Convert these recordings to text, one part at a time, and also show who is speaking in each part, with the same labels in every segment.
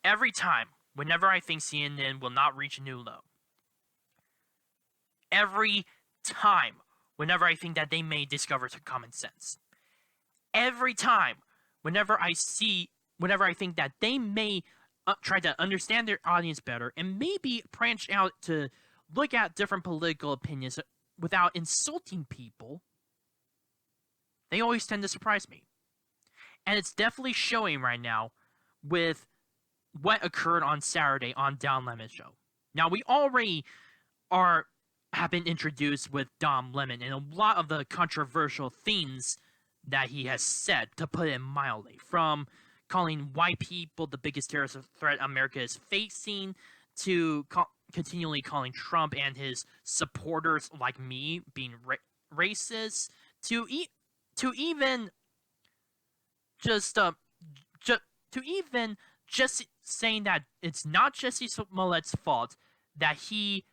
Speaker 1: every time, whenever I think CNN will not reach a new low, every time, whenever I think that they may discover some common sense, every time, whenever I think that they may try to understand their audience better and maybe branch out to look at different political opinions without insulting people, they always tend to surprise me. And it's definitely showing right now with what occurred on Saturday on Don Lemon's show. Now, we already have been introduced with Don Lemon and a lot of the controversial things that he has said, to put it mildly, from calling white people the biggest terrorist threat America is facing, to continually calling Trump and his supporters like me being racist, to even just saying that it's not Jesse Smollett's fault that he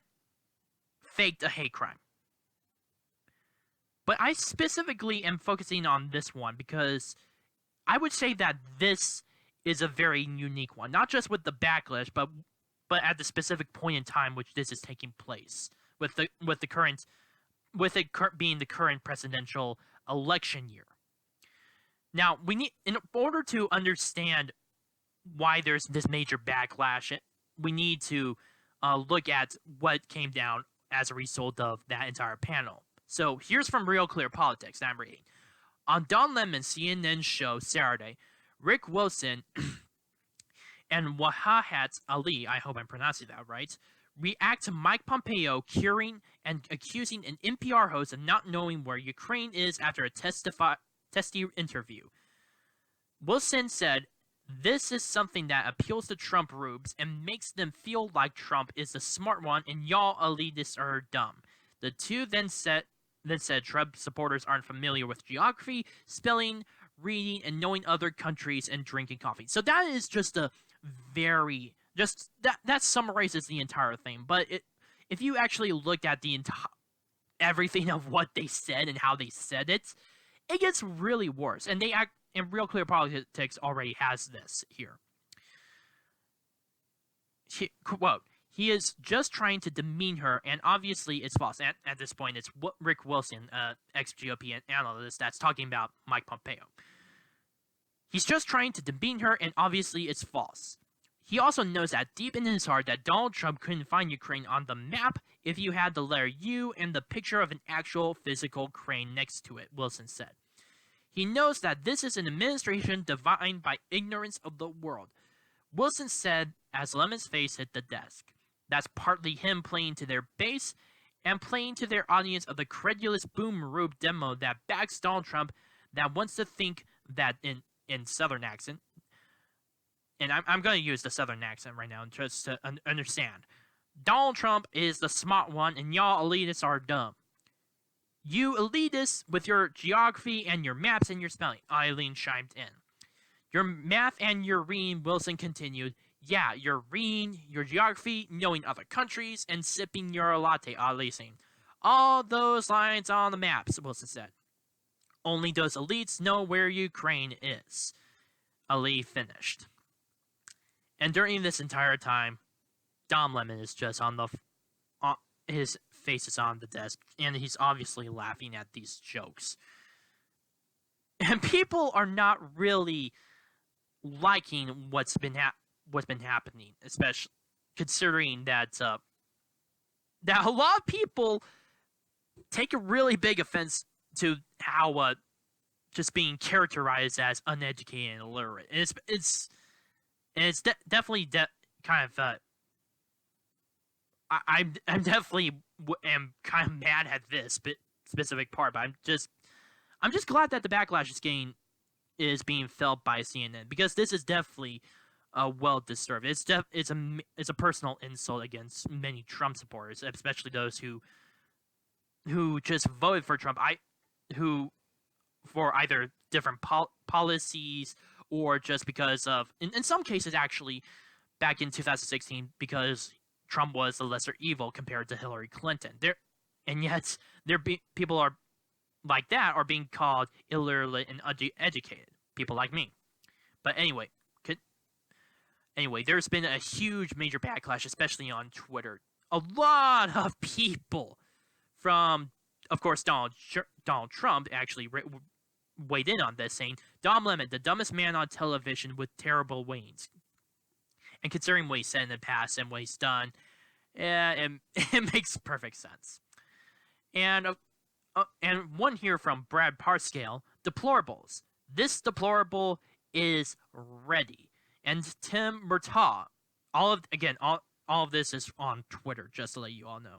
Speaker 1: faked a hate crime. But I specifically am focusing on this one because I would say that this is a very unique one, not just with the backlash, but at the specific point in time which this is taking place, with it being the current presidential election year. Now, in order to understand why there's this major backlash, we need to look at what came down as a result of that entire panel. So here's from Real Clear Politics that I'm reading. On Don Lemon's CNN show Saturday, Rick Wilson and Wahat Ali, I hope I'm pronouncing that right, react to Mike Pompeo curing and accusing an NPR host of not knowing where Ukraine is after a testy interview. Wilson said, "This is something that appeals to Trump rubes and makes them feel like Trump is the smart one and y'all elitists are dumb." The two then said Trump supporters aren't familiar with geography, spelling, reading, and knowing other countries and drinking coffee. So that is just a very that summarizes the entire thing. But if you actually look at the everything of what they said and how they said it, it gets really worse. And and Real Clear Politics already has this here. Quote, "He is just trying to demean her, and obviously it's false." At this point, it's Rick Wilson, ex-GOP analyst, that's talking about Mike Pompeo. "He's just trying to demean her, and obviously it's false. He also knows that deep in his heart that Donald Trump couldn't find Ukraine on the map if you had the letter U and the picture of an actual physical crane next to it," Wilson said. "He knows that this is an administration defined by ignorance of the world," Wilson said as Lemon's face hit the desk. "That's partly him playing to their base and playing to their audience of the credulous boom rube demo that backs Donald Trump, that wants to think that in Southern accent." And I'm going to use the Southern accent right now just to understand. "Donald Trump is the smart one and y'all elitists are dumb. You elitists with your geography and your maps and your spelling," Eileen chimed in. "Your math and your reading," Wilson continued. "Yeah, your reading, your geography, knowing other countries, and sipping your latte," Eileen. "All those lines on the maps," Wilson said. "Only those elites know where Ukraine is," Ali finished. And during this entire time, Don Lemon is just his face is on the desk, and he's obviously laughing at these jokes. And people are not really liking what's been happening, especially considering that a lot of people take a really big offense to how just being characterized as uneducated and illiterate. And it's definitely kind of I'm definitely am kind of mad at this specific part, but I'm just glad that the backlash is being felt by CNN, because this is definitely well deserved. It's a personal insult against many Trump supporters, especially those who just voted for Trump, who for either different policies or just because of, in some cases actually, back in 2016, because Trump was the lesser evil compared to Hillary Clinton. People are like that are being called illiterate and uneducated. People like me. But anyway, Anyway, there's been a huge major backlash, especially on Twitter. A lot of people from, of course, Donald Trump actually weighed in on this, saying, Don Lemon, the dumbest man on television with terrible wings. And considering what he said in the past and what he's done, it makes perfect sense. And one here from Brad Parscale, deplorables. This deplorable is ready. And Tim Murtaugh, all of this is on Twitter, just to let you all know.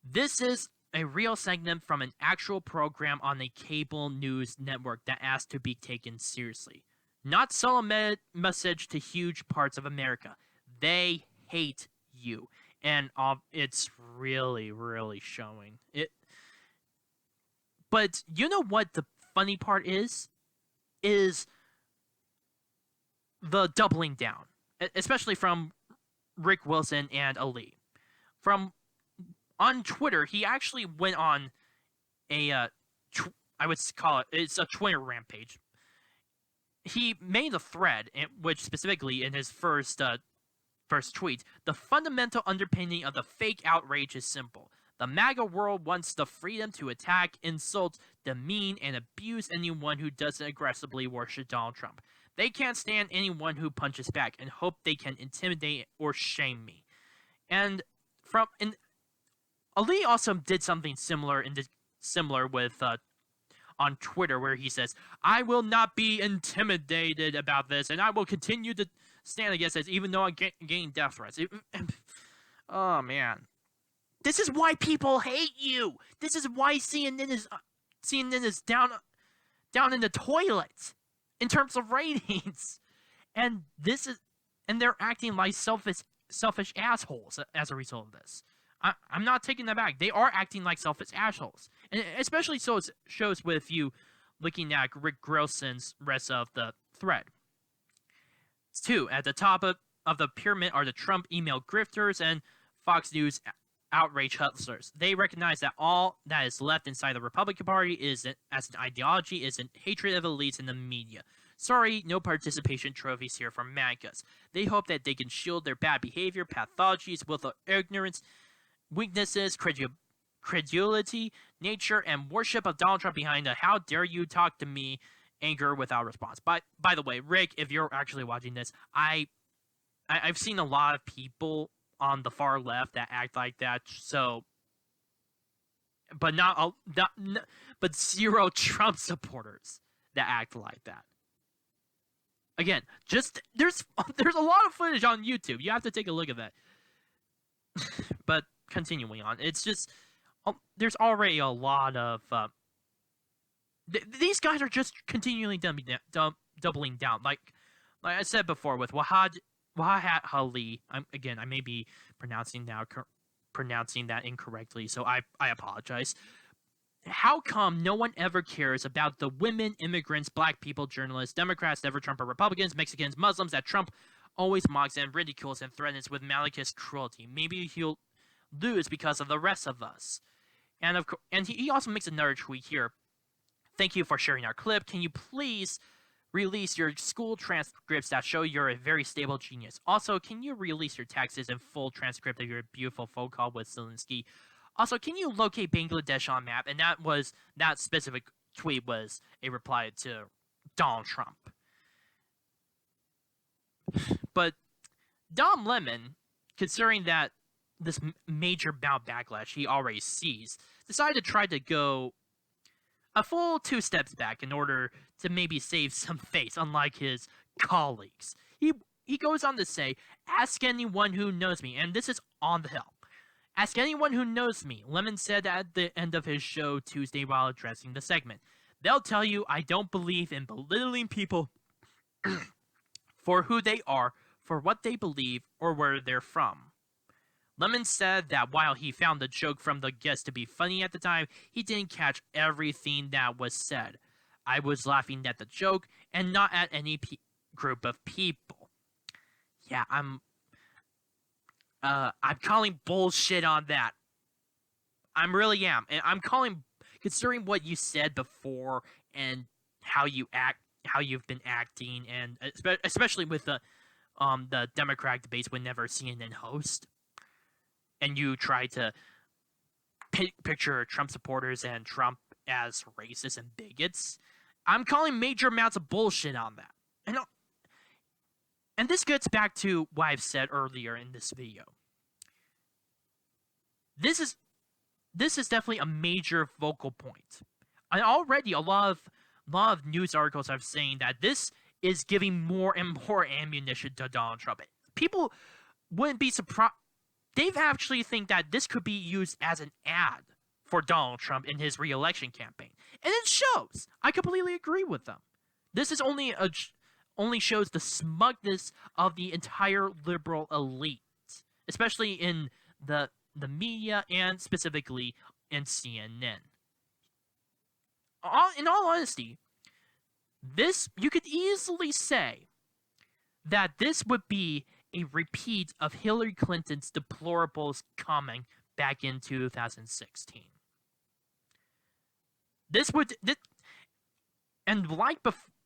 Speaker 1: This is a real segment from an actual program on a cable news network that asked to be taken seriously. Not sell a message to huge parts of America. They hate you. And it's really, really showing. But you know what the funny part is? Is the doubling down, especially from Rick Wilson and Ali. On Twitter, he actually went on I would call it's a Twitter rampage. He made a thread, which specifically in his first tweet, the fundamental underpinning of the fake outrage is simple. The MAGA world wants the freedom to attack, insult, demean, and abuse anyone who doesn't aggressively worship Donald Trump. They can't stand anyone who punches back and hope they can intimidate or shame me. And Ali also did something similar with on Twitter, where he says, I will not be intimidated about this, and I will continue to stand against this, even though I'm getting death threats. Oh, man. This is why people hate you. This is why CNN is down in the toilet in terms of ratings. And they're acting like selfish assholes as a result of this. I'm not taking that back. They are acting like selfish assholes. And especially so it shows with you looking at Rick Wilson's rest of the thread. 2. At the top of the pyramid are the Trump email grifters and Fox News outrage hustlers. They recognize that all that is left inside the Republican Party as an ideology is a hatred of elites in the media. Sorry, no participation trophies here from MAGAs. They hope that they can shield their bad behavior, pathologies, willful ignorance, weaknesses, credulity, nature, and worship of Donald Trump behind the "how dare you talk to me" anger without response. By the way, Rick, if you're actually watching this, I've seen a lot of people on the far left that act like that. So, but but zero Trump supporters that act like that. Again, just there's a lot of footage on YouTube. You have to take a look at that. But continuing on, it's just there's already a lot of these guys are just continually doubling down. Like I said before with Wahat Ali. I may be pronouncing that incorrectly, so I apologize. How come no one ever cares about the women, immigrants, black people, journalists, Democrats, never Trump or Republicans, Mexicans, Muslims that Trump always mocks and ridicules and threatens with malicious cruelty? Maybe he'll lose because of the rest of us. And he also makes another tweet here. Thank you for sharing our clip. Can you please release your school transcripts that show you're a very stable genius? Also, can you release your texts and full transcript of your beautiful phone call with Zelensky? Also, can you locate Bangladesh on map? And that specific tweet was a reply to Donald Trump. But Don Lemon, considering that this major backlash he already sees, decided to try to go a full 2 steps back in order to maybe save some face, unlike his colleagues. He goes on to say, ask anyone who knows me, and this is on the Hill. Ask anyone who knows me, Lemon said at the end of his show Tuesday while addressing the segment. They'll tell you I don't believe in belittling people for who they are, for what they believe, or where they're from. Lemon said that while he found the joke from the guest to be funny at the time, he didn't catch everything that was said. I was laughing at the joke and not at any group of people. Yeah, I'm calling bullshit on that. I really am. And I'm calling, considering what you said before and how you've been acting, and especially with the the Democratic debates whenever CNN host, and you try to picture Trump supporters and Trump as racist and bigots, I'm calling major amounts of bullshit on that. And this gets back to what I've said earlier in this video. This is definitely a major focal point. And already a lot of news articles are saying that this is giving more and more ammunition to Donald Trump. People wouldn't be surprised. They actually think that this could be used as an ad for Donald Trump in his re-election campaign. And it shows. I completely agree with them. This is only shows the smugness of the entire liberal elite, especially in the media and specifically in CNN. In all honesty, you could easily say that this would be a repeat of Hillary Clinton's deplorables comment back in 2016.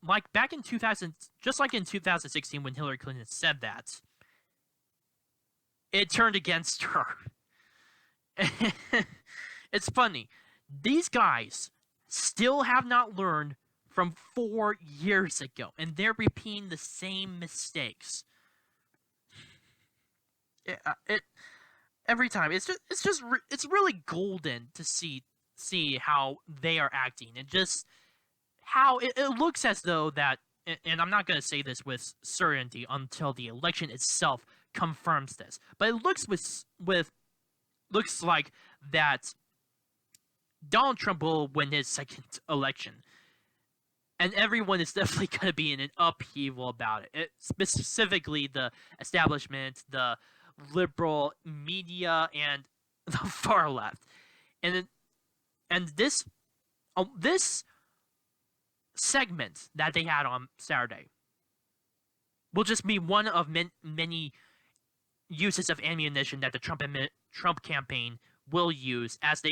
Speaker 1: Like back in 2016 when Hillary Clinton said that, it turned against her. It's funny. These guys still have not learned from 4 years ago, and they're repeating the same mistakes. Every time it's really golden to see how they are acting, and just how it looks as though that, and I'm not going to say this with certainty until the election itself confirms this, but it looks like that Donald Trump will win his second election, and everyone is definitely going to be in an upheaval about it. Specifically, the establishment, the liberal media, and the far left, and this segment that they had on Saturday will just be one of many uses of ammunition that the Trump campaign will use as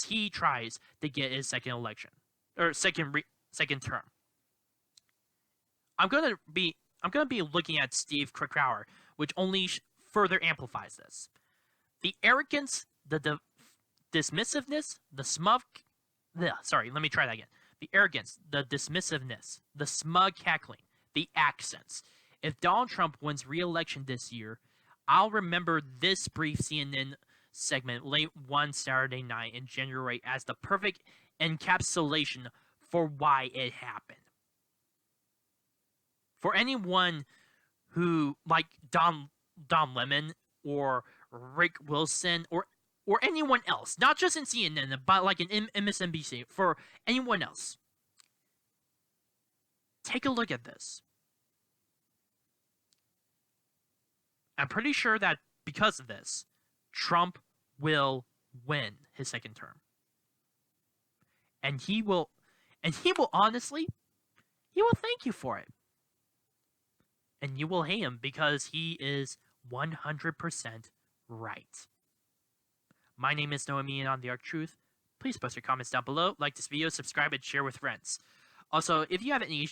Speaker 1: he tries to get his second election or second term. I'm gonna be looking at Steve Krakauer, which only further amplifies this. The arrogance, the dismissiveness, let me try that again. The arrogance, the dismissiveness, the smug cackling, the accents. If Donald Trump wins re-election this year, I'll remember this brief CNN segment late one Saturday night in January as the perfect encapsulation for why it happened. For anyone who, like Don Lemon or Rick Wilson or anyone else, not just in CNN, but like in MSNBC, for anyone else, take a look at this. I'm pretty sure that because of this, Trump will win his second term. And he will honestly, he will thank you for it. And you will hate him because he is 100% right. My name is Noemi, and on The Arc Truth. Please post your comments down below, like this video, subscribe, and share with friends. Also, if you have any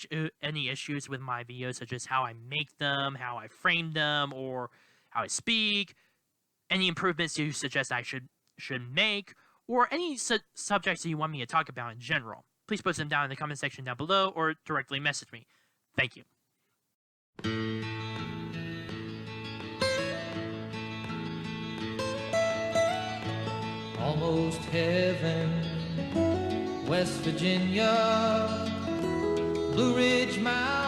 Speaker 1: issues with my videos, such as how I make them, how I frame them, or how I speak, any improvements you suggest I should make, or any subjects that you want me to talk about in general, please post them down in the comment section down below, or directly message me. Thank you.
Speaker 2: Almost heaven, West Virginia, Blue Ridge Mountain.